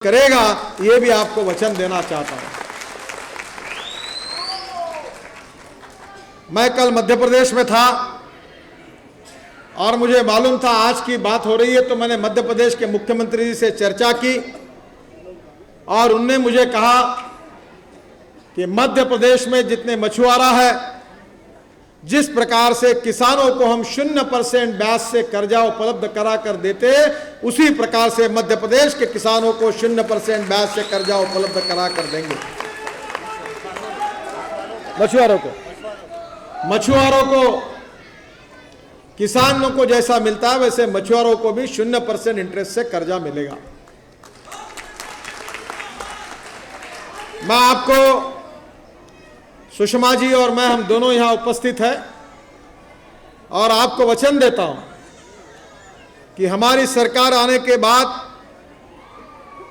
करेगा, ये भी आपको वचन देना चाहता हूं। मैं कल मध्य प्रदेश में था और मुझे मालूम था आज की बात हो रही है, तो मैंने मध्य प्रदेश के मुख्यमंत्री जी से चर्चा की और उनने मुझे कहा कि मध्य प्रदेश में जितने मछुआरा है, जिस प्रकार से किसानों को हम 0% ब्याज से कर्जा उपलब्ध करा कर देते, उसी प्रकार से मध्य प्रदेश के किसानों को 0% ब्याज से कर्जा उपलब्ध करा कर देंगे। मछुआरों को किसानों को जैसा मिलता है वैसे मछुआरों को भी 0% इंटरेस्ट से कर्जा मिलेगा। मैं आपको, सुषमा जी और मैं, हम दोनों यहां उपस्थित हैं और आपको वचन देता हूं कि हमारी सरकार आने के बाद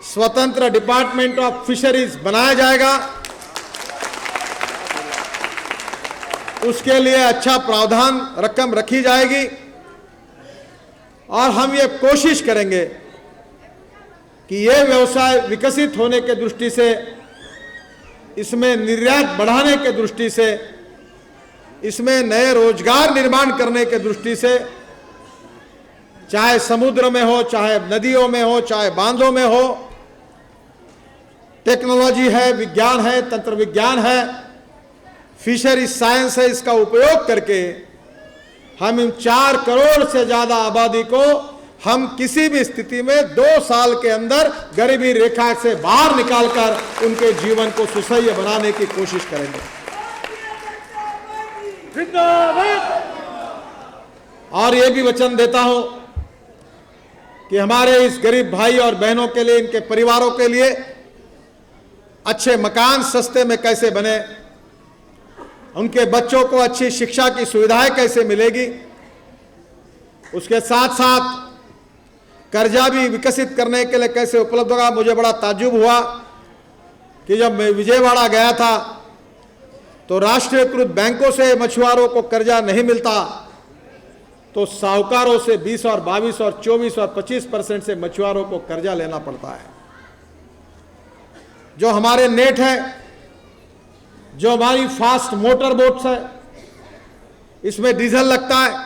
स्वतंत्र डिपार्टमेंट ऑफ फिशरीज बनाया जाएगा। उसके लिए अच्छा प्रावधान रकम रखी जाएगी और हम ये कोशिश करेंगे कि ये व्यवसाय विकसित होने के दृष्टि से, इसमें निर्यात बढ़ाने के दृष्टि से, इसमें नए रोजगार निर्माण करने के दृष्टि से, चाहे समुद्र में हो, चाहे नदियों में हो, चाहे बांधों में हो, टेक्नोलॉजी है, विज्ञान है, तंत्र विज्ञान है, फिशरी साइंस है, इसका उपयोग करके हम इन 4 करोड़ से ज्यादा आबादी को हम किसी भी स्थिति में 2 साल के अंदर गरीबी रेखा से बाहर निकालकर उनके जीवन को सुसह्य बनाने की कोशिश करेंगे। और ये भी वचन देता हूं कि हमारे इस गरीब भाई और बहनों के लिए, इनके परिवारों के लिए अच्छे मकान सस्ते में कैसे बने, उनके बच्चों को अच्छी शिक्षा की सुविधाएं कैसे मिलेगी, उसके साथ साथ कर्जा भी विकसित करने के लिए कैसे उपलब्ध होगा। मुझे बड़ा ताज्जुब हुआ कि जब मैं विजयवाड़ा गया था तो राष्ट्रीयकृत बैंकों से मछुआरों को कर्जा नहीं मिलता, तो साहूकारों से 20 और 22 और 24 और 25% से मछुआरों को कर्जा लेना पड़ता है। जो हमारे नेट है, जो हमारी फास्ट मोटर बोट्स है, इसमें डीजल लगता है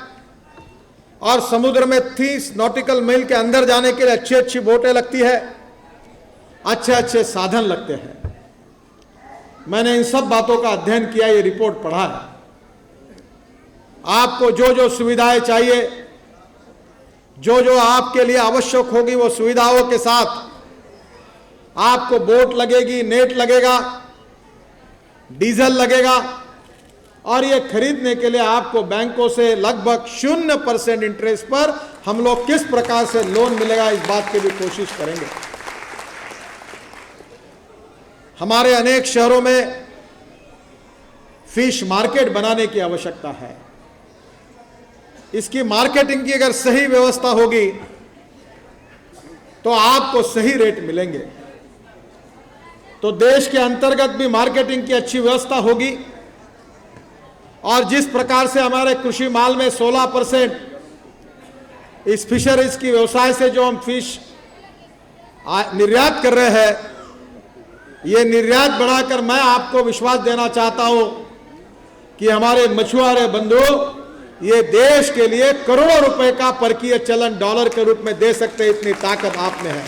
और समुद्र में 30 नॉटिकल मील के अंदर जाने के लिए अच्छी अच्छी बोटें लगती है, अच्छे अच्छे साधन लगते हैं। मैंने इन सब बातों का अध्ययन किया, ये रिपोर्ट पढ़ा है। आपको जो जो सुविधाएं चाहिए, जो जो आपके लिए आवश्यक होगी, वो सुविधाओं के साथ आपको बोट लगेगी, नेट लगेगा, डीजल लगेगा और ये खरीदने के लिए आपको बैंकों से लगभग 0% इंटरेस्ट पर हम लोग किस प्रकार से लोन मिलेगा, इस बात की भी कोशिश करेंगे। हमारे अनेक शहरों में फिश मार्केट बनाने की आवश्यकता है। इसकी मार्केटिंग की अगर सही व्यवस्था होगी तो आपको सही रेट मिलेंगे। तो देश के अंतर्गत भी मार्केटिंग की अच्छी व्यवस्था होगी और जिस प्रकार से हमारे कृषि माल में 16% इस फिशरीज की व्यवसाय से जो हम फिश निर्यात कर रहे हैं, ये निर्यात बढ़ाकर मैं आपको विश्वास देना चाहता हूं कि हमारे मछुआरे बंधु ये देश के लिए करोड़ों रुपए का परकीय चलन डॉलर के रूप में दे सकते, इतनी ताकत आप में है।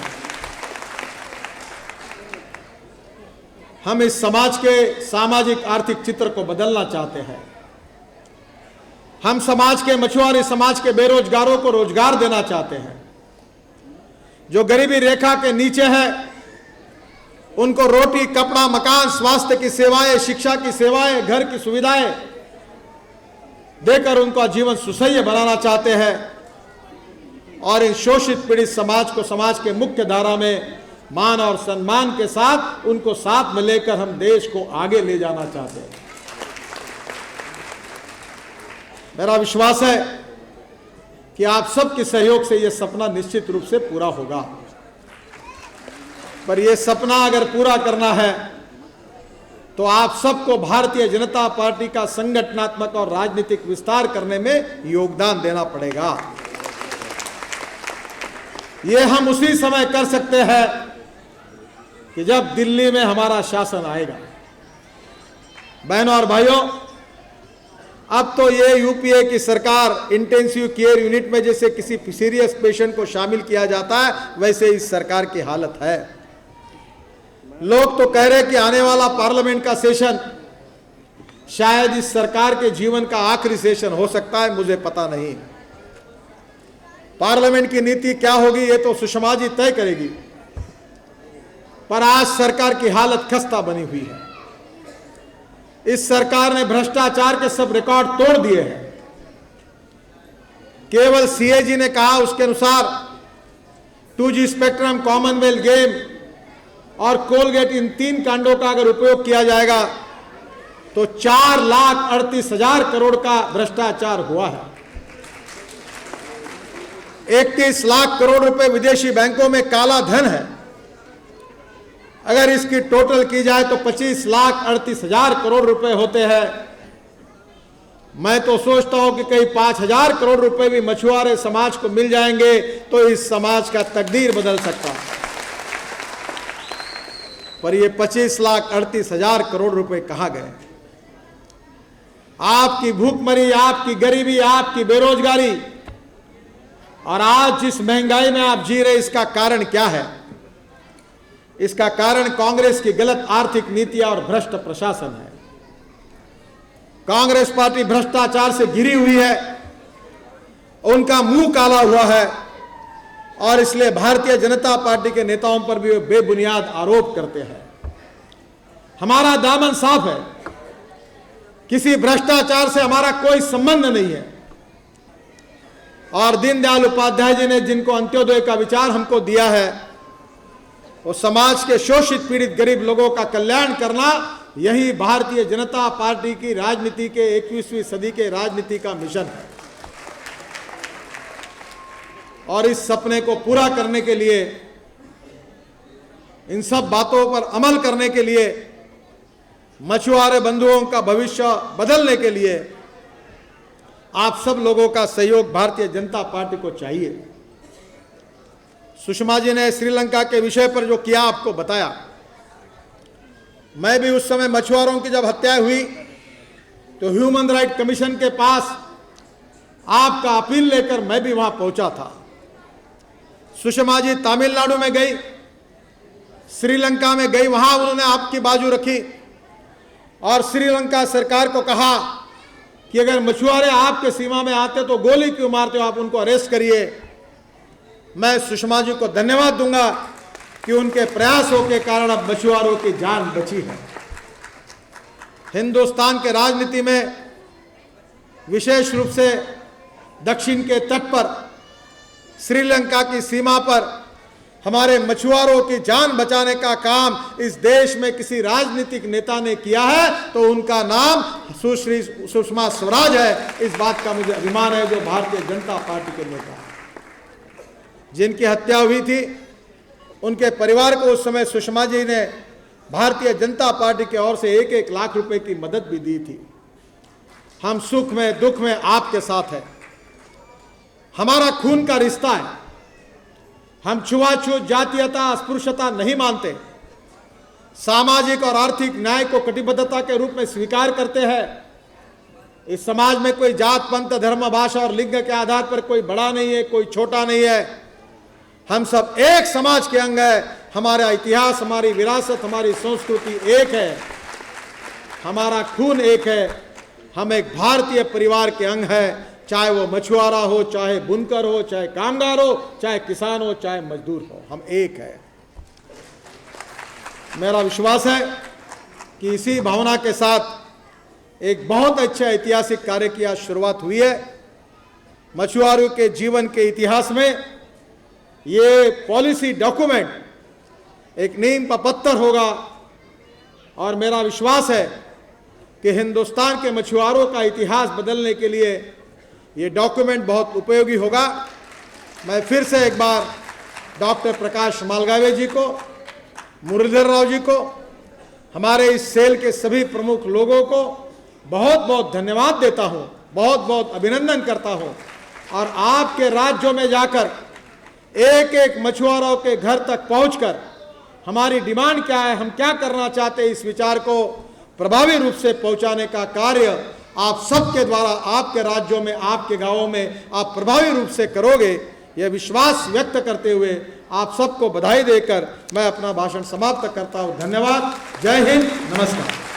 हम इस समाज के सामाजिक आर्थिक चित्र को बदलना चाहते हैं। हम समाज के, मछुआरे समाज के बेरोजगारों को रोजगार देना चाहते हैं। जो गरीबी रेखा के नीचे है उनको रोटी, कपड़ा, मकान, स्वास्थ्य की सेवाएं, शिक्षा की सेवाएं, घर की सुविधाएं देकर उनका जीवन सुसह्य बनाना चाहते हैं और इन शोषित पीड़ित समाज को समाज के मुख्य धारा में मान और सम्मान के साथ उनको साथ में लेकर हम देश को आगे ले जाना चाहते हैं। मेरा विश्वास है कि आप सबके सहयोग से यह सपना निश्चित रूप से पूरा होगा। पर यह सपना अगर पूरा करना है तो आप सबको भारतीय जनता पार्टी का संगठनात्मक और राजनीतिक विस्तार करने में योगदान देना पड़ेगा। यह हम उसी समय कर सकते हैं कि जब दिल्ली में हमारा शासन आएगा। बहनों और भाइयों, अब तो ये यूपीए की सरकार इंटेंसिव केयर यूनिट में जैसे किसी सीरियस पेशेंट को शामिल किया जाता है, वैसे इस सरकार की हालत है। लोग तो कह रहे हैं कि आने वाला पार्लियामेंट का सेशन शायद इस सरकार के जीवन का आखिरी सेशन हो सकता है, मुझे पता नहीं। पार्लियामेंट की नीति क्या होगी ये तो सुषमा जी तय करेगी, पर आज सरकार की हालत खस्ता बनी हुई है। इस सरकार ने भ्रष्टाचार के सब रिकॉर्ड तोड़ दिए हैं। केवल सीएजी ने कहा उसके अनुसार 2G स्पेक्ट्रम, कॉमनवेल्थ गेम और कोलगेट, इन 3 कांडों का अगर उपयोग किया जाएगा तो 4,38,000 करोड़ का भ्रष्टाचार हुआ है। 31 लाख करोड़ रुपए विदेशी बैंकों में काला धन है। अगर इसकी टोटल की जाए तो 25,38,000 करोड़ रुपए होते हैं। मैं तो सोचता हूं कि कहीं 5,000 करोड़ रुपए भी मछुआरे समाज को मिल जाएंगे तो इस समाज का तकदीर बदल सकता है। पर ये 25,38,000 करोड़ रुपए कहां गए? आपकी भूखमरी, आपकी गरीबी, आपकी बेरोजगारी और आज जिस महंगाई में आप जी रहे, इसका कारण क्या है? इसका कारण कांग्रेस की गलत आर्थिक नीतियां और भ्रष्ट प्रशासन है। कांग्रेस पार्टी भ्रष्टाचार से घिरी हुई है, उनका मुंह काला हुआ है और इसलिए भारतीय जनता पार्टी के नेताओं पर भी वे बेबुनियाद आरोप करते हैं। हमारा दामन साफ है, किसी भ्रष्टाचार से हमारा कोई संबंध नहीं है। और दीनदयाल उपाध्याय जी ने जिनको अंत्योदय का विचार हमको दिया है, वो समाज के शोषित पीड़ित गरीब लोगों का कल्याण करना, यही भारतीय जनता पार्टी की राजनीति के 21वीं सदी के राजनीति का मिशन है। और इस सपने को पूरा करने के लिए, इन सब बातों पर अमल करने के लिए, मछुआरे बंधुओं का भविष्य बदलने के लिए आप सब लोगों का सहयोग भारतीय जनता पार्टी को चाहिए। सुषमा जी ने श्रीलंका के विषय पर जो किया आपको बताया, मैं भी उस समय मछुआरों की जब हत्या हुई तो ह्यूमन राइट कमीशन के पास आपका अपील लेकर मैं भी वहां पहुंचा था। सुषमा जी तमिलनाडु में गई, श्रीलंका में गई, वहां उन्होंने आपकी बाजू रखी और श्रीलंका सरकार को कहा कि अगर मछुआरे आपके सीमा में आते तो गोली क्यों मारते हो, आप उनको अरेस्ट करिए। मैं सुषमा जी को धन्यवाद दूंगा कि उनके प्रयासों के कारण अब मछुआरों की जान बची है। हिंदुस्तान के राजनीति में विशेष रूप से दक्षिण के तट पर, श्रीलंका की सीमा पर हमारे मछुआरों की जान बचाने का काम इस देश में किसी राजनीतिक नेता ने किया है तो उनका नाम सुश्री सुषमा स्वराज है। इस बात का मुझे अभिमान है, जो भारतीय जनता पार्टी के नेता हैं। जिनकी हत्या हुई थी उनके परिवार को उस समय सुषमा जी ने भारतीय जनता पार्टी की ओर से 1-1 लाख रुपए की मदद भी दी थी। हम सुख में दुख में आपके साथ हैं। हमारा खून का रिश्ता है। हम छुआछूत, जातीयता, अस्पृश्यता नहीं मानते। सामाजिक और आर्थिक न्याय को कटिबद्धता के रूप में स्वीकार करते हैं। इस समाज में कोई जात, पंथ, धर्म, भाषा और लिंग के आधार पर कोई बड़ा नहीं है, कोई छोटा नहीं है। हम सब एक समाज के अंग है। हमारा इतिहास, हमारी विरासत, हमारी संस्कृति एक है। हमारा खून एक है। हम एक भारतीय परिवार के अंग है, चाहे वो मछुआरा हो, चाहे बुनकर हो, चाहे कामगार हो, चाहे किसान हो, चाहे मजदूर हो, हम एक है। मेरा विश्वास है कि इसी भावना के साथ एक बहुत अच्छा ऐतिहासिक कार्य की आज शुरुआत हुई है। मछुआरों के जीवन के इतिहास में ये पॉलिसी डॉक्यूमेंट एक नींव का पत्थर होगा और मेरा विश्वास है कि हिंदुस्तान के मछुआरों का इतिहास बदलने के लिए ये डॉक्यूमेंट बहुत उपयोगी होगा। मैं फिर से एक बार डॉक्टर प्रकाश मालगावे जी को, मुरलीधर राव जी को, हमारे इस सेल के सभी प्रमुख लोगों को बहुत बहुत धन्यवाद देता हूँ, बहुत बहुत अभिनंदन करता हूँ। और आपके राज्यों में जाकर एक एक मछुआरों के घर तक पहुंचकर हमारी डिमांड क्या है, हम क्या करना चाहते हैं, इस विचार को प्रभावी रूप से पहुंचाने का कार्य आप सबके द्वारा आपके राज्यों में, आपके गांवों में आप प्रभावी रूप से करोगे, यह विश्वास व्यक्त करते हुए आप सबको बधाई देकर मैं अपना भाषण समाप्त करता हूं। धन्यवाद। जय हिंद। नमस्कार।